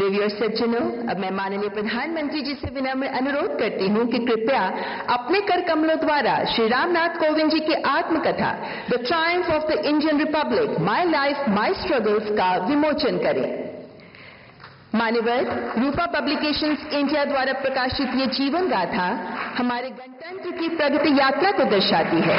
देवियों और सज्जनों, अब मैं माननीय प्रधानमंत्री जी से विनम्र अनुरोध करती हूं कि कृपया अपने कर कमलों द्वारा श्री रामनाथ कोविंद जी की आत्मकथा the Triumph of the Indian Republic, my life my struggles का विमोचन करें। मान्यवर, रूपा पब्लिकेशंस इंडिया द्वारा प्रकाशित ये जीवन गाथा हमारे गणतंत्र की प्रगति यात्रा को दर्शाती है।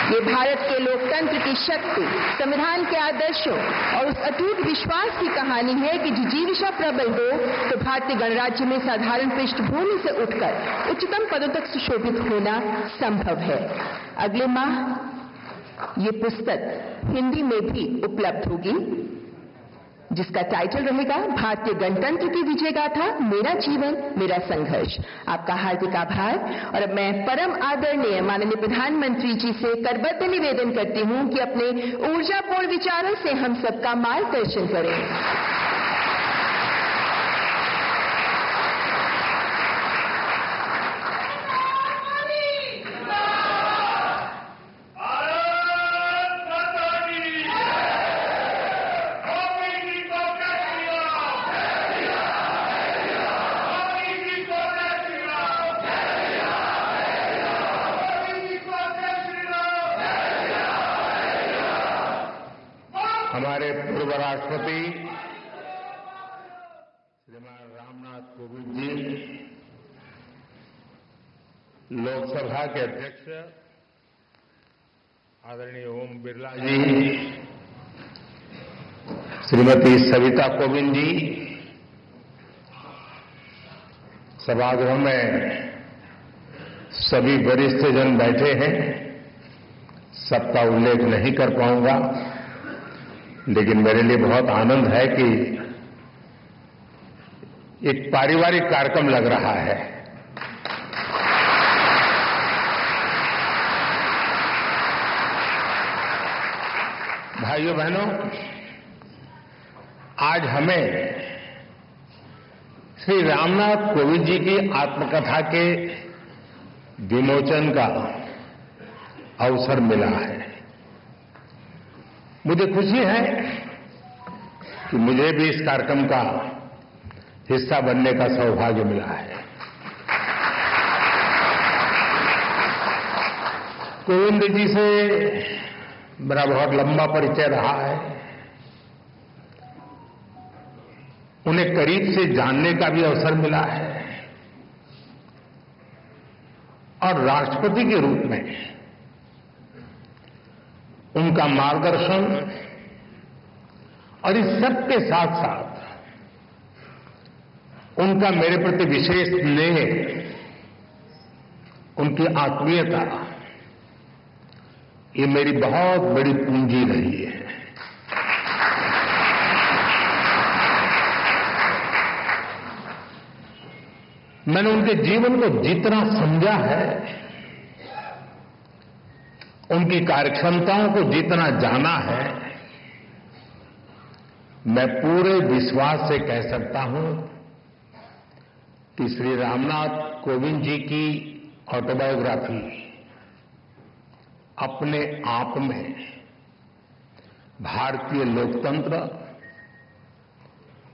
ये भारत के लोकतंत्र की शक्ति, संविधान के आदर्शों और उस अटूट विश्वास की कहानी है कि जिजीविषा प्रबल हो तो भारतीय गणराज्य में साधारण पृष्ठभूमि से उठकर उच्चतम पदों तक सुशोभित होना संभव है। अगले माह ये पुस्तक हिंदी में भी उपलब्ध होगी, जिसका टाइटल रहेगा भारतीय गणतंत्र की विजय गाथा, मेरा जीवन मेरा संघर्ष। आपका हार्दिक आभार। और अब मैं परम आदरणीय माननीय प्रधानमंत्री जी से करबद्ध निवेदन करती हूं कि अपने ऊर्जापूर्ण विचारों से हम सबका मार्गदर्शन करें। हमारे पूर्व राष्ट्रपति श्रीमान रामनाथ कोविंद जी, लोकसभा के अध्यक्ष आदरणीय ओम बिरला जी, श्रीमती सविता कोविंद जी, सभागृह में सभी वरिष्ठ जन बैठे हैं। सबका उल्लेख नहीं कर पाऊंगा, लेकिन मेरे लिए बहुत आनंद है कि एक पारिवारिक कार्यक्रम लग रहा है। भाइयों बहनों, आज हमें श्री रामनाथ कोविंद जी की आत्मकथा के विमोचन का अवसर मिला है। मुझे खुशी है कि मुझे भी इस कार्यक्रम का हिस्सा बनने का सौभाग्य मिला है। कोविंद जी से मेरा बहुत लंबा परिचय रहा है। उन्हें करीब से जानने का भी अवसर मिला है और राष्ट्रपति के रूप में उनका मार्गदर्शन और इस सब के साथ साथ उनका मेरे प्रति विशेष स्नेह, उनकी आत्मीयता, ये मेरी बहुत बड़ी पूंजी रही है। मैंने उनके जीवन को जितना समझा है, उनकी कार्यक्षमताओं को जितना जाना है, मैं पूरे विश्वास से कह सकता हूं कि श्री रामनाथ कोविंद जी की ऑटोबायोग्राफी अपने आप में भारतीय लोकतंत्र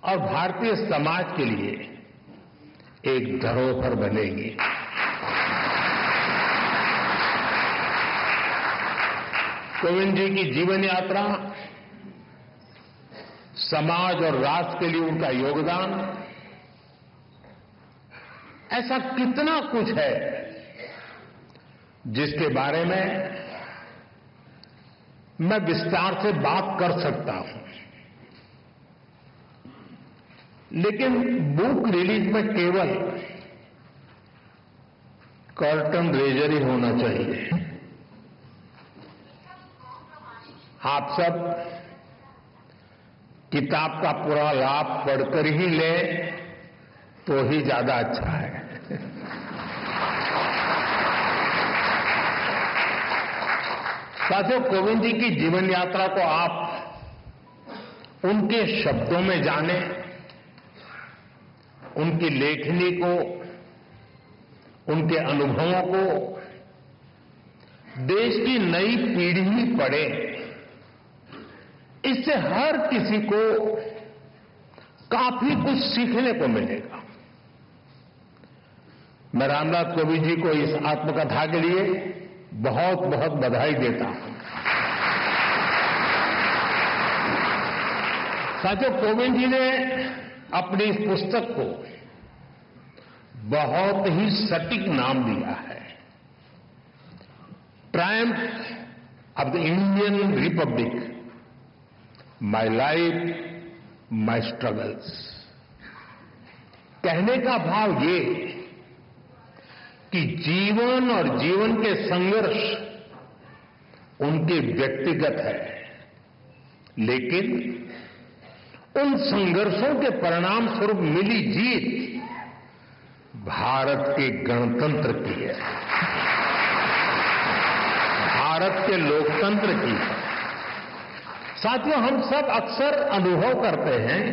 और भारतीय समाज के लिए एक धरोहर बनेगी। कोविंद जी की जीवन यात्रा, समाज और राष्ट्र के लिए उनका योगदान, ऐसा कितना कुछ है जिसके बारे में मैं विस्तार से बात कर सकता हूं, लेकिन बुक रिलीज में केवल कर्टन रेजर ही होना चाहिए। आप सब किताब का पूरा लाभ पढ़कर ही लें तो ही ज्यादा अच्छा है। साथियों, कोविंद जी की जीवन यात्रा को आप उनके शब्दों में जानें, उनकी लेखनी को, उनके अनुभवों को देश की नई पीढ़ी पढ़े। इससे हर किसी को काफी कुछ सीखने को मिलेगा। मैं रामनाथ कोविंद जी को इस आत्मकथा के लिए बहुत बहुत बधाई देता हूं। साथियों, कोविंद जी ने अपनी इस पुस्तक को बहुत ही सटीक नाम दिया है, Triumph of the Indian Republic, my life my struggles. कहने का भाव ये कि जीवन और जीवन के संघर्ष उनके व्यक्तिगत है, लेकिन उन संघर्षों के परिणाम स्वरूप मिली जीत भारत के गणतंत्र की है, भारत के लोकतंत्र की है। साथियों, हम सब अक्सर अनुभव करते हैं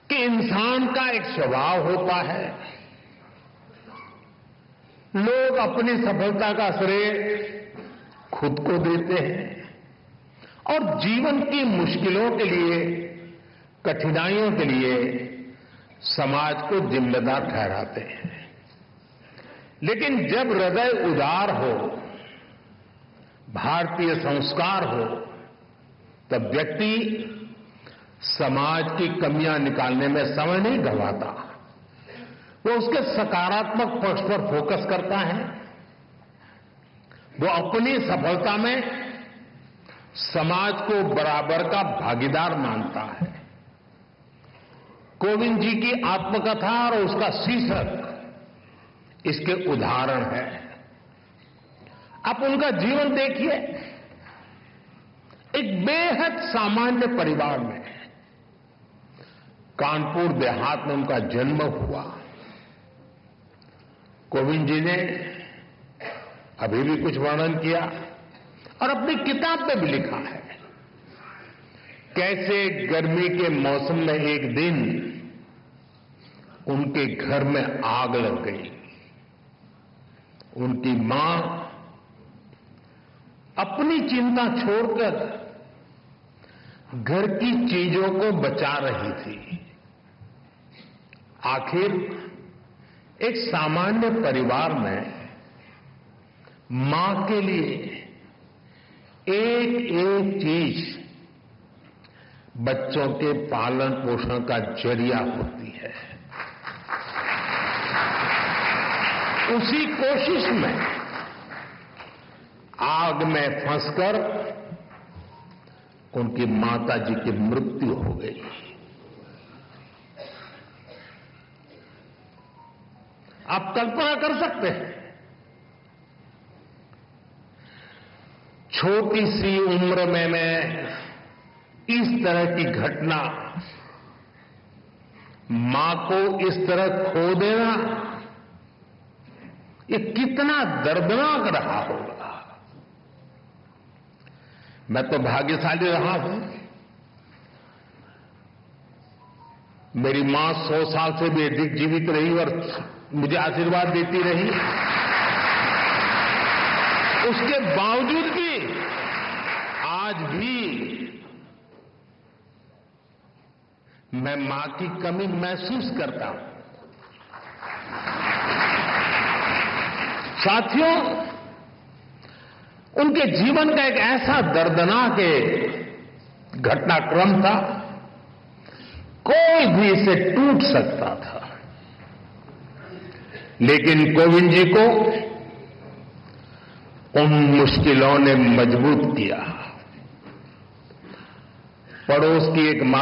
कि इंसान का एक स्वभाव होता है, लोग अपनी सफलता का श्रेय खुद को देते हैं और जीवन की मुश्किलों के लिए, कठिनाइयों के लिए समाज को जिम्मेदार ठहराते हैं। लेकिन जब हृदय उदार हो, भारतीय संस्कार हो, तब व्यक्ति समाज की कमियां निकालने में समय नहीं गंवाता, वो उसके सकारात्मक पक्ष पर फोकस करता है, वो अपनी सफलता में समाज को बराबर का भागीदार मानता है। कोविंद जी की आत्मकथा और उसका शीर्षक इसके उदाहरण है। आप उनका जीवन देखिए। एक बेहद सामान्य परिवार में, कानपुर देहात में उनका जन्म हुआ। कोविंद जी ने अभी भी कुछ वर्णन किया और अपनी किताब में भी लिखा है कैसे गर्मी के मौसम में एक दिन उनके घर में आग लग गई। उनकी मां अपनी चिंता छोड़कर घर की चीजों को बचा रही थी। आखिर एक सामान्य परिवार में मां के लिए एक एक चीज बच्चों के पालन पोषण का जरिया होती है। उसी कोशिश में आग में फंसकर उनकी माता जी की मृत्यु हो गई। आप कल्पना कर सकते हैं, छोटी सी उम्र में मैं इस तरह की घटना, मां को इस तरह खो देना, ये कितना दर्दनाक रहा होगा। मैं तो भाग्यशाली रहा हूं, मेरी मां 100 साल से भी अधिक जीवित रही और मुझे आशीर्वाद देती रही। उसके बावजूद भी आज भी मैं मां की कमी महसूस करता हूं। साथियों, उनके जीवन का एक ऐसा दर्दनाक घटनाक्रम था, कोई भी इसे टूट सकता था, लेकिन कोविंद जी को उन मुश्किलों ने मजबूत किया। पड़ोस की एक